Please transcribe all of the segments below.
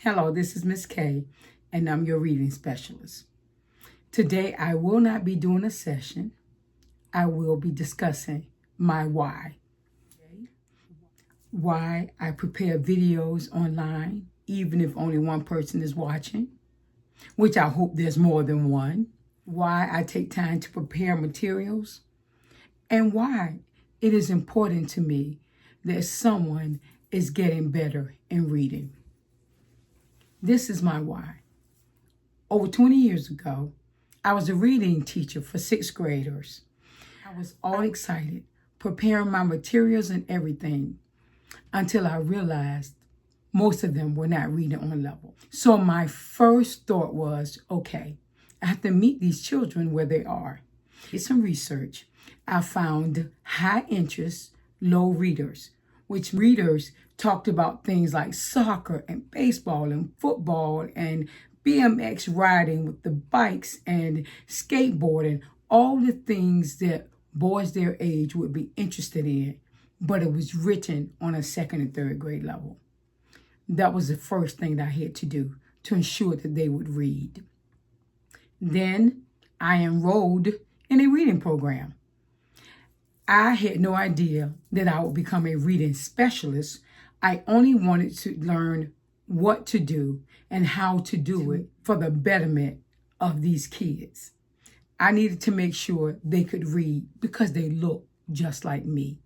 Hello, this is Miss K, and I'm your reading specialist. Today, I will not be doing a session. I will be discussing my why. Why I prepare videos online, even if only one person is watching, which I hope there's more than one. Why I take time to prepare materials, and why it is important to me that someone is getting better in reading. This is my why. Over 20 years ago, I was a reading teacher for sixth graders. I was all excited, preparing my materials and everything, until I realized most of them were not reading on level. So my first thought was, okay, I have to meet these children where they are. Did some research. I found high interest, low readers, which readers talked about things like soccer and baseball and football and BMX riding with the bikes and skateboarding, all the things that boys their age would be interested in, but it was written on a second and third grade level. That was the first thing that I had to do to ensure that they would read. Then I enrolled in a reading program. I had no idea that I would become a reading specialist. I only wanted to learn what to do and how to do it for the betterment of these kids. I needed to make sure they could read because they look just like me.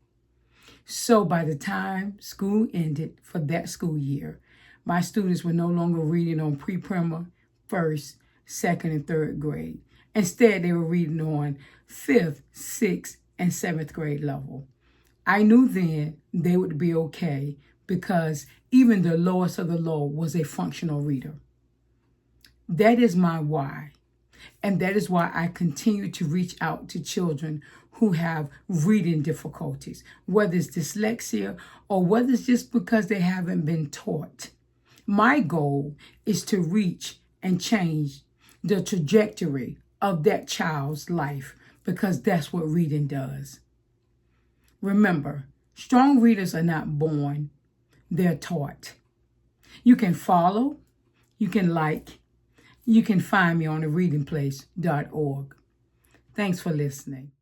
So by the time school ended for that school year, my students were no longer reading on pre-primer, first, second, and third grade. Instead, they were reading on fifth, sixth, and seventh grade level. I knew then they would be okay because even the lowest of the low was a functional reader. That is my why. And that is why I continue to reach out to children who have reading difficulties, whether it's dyslexia or whether it's just because they haven't been taught. My goal is to reach and change the trajectory of that child's life, because that's what reading does. Remember, strong readers are not born, they're taught. You can follow, you can like, you can find me on thereadingplace.org. Thanks for listening.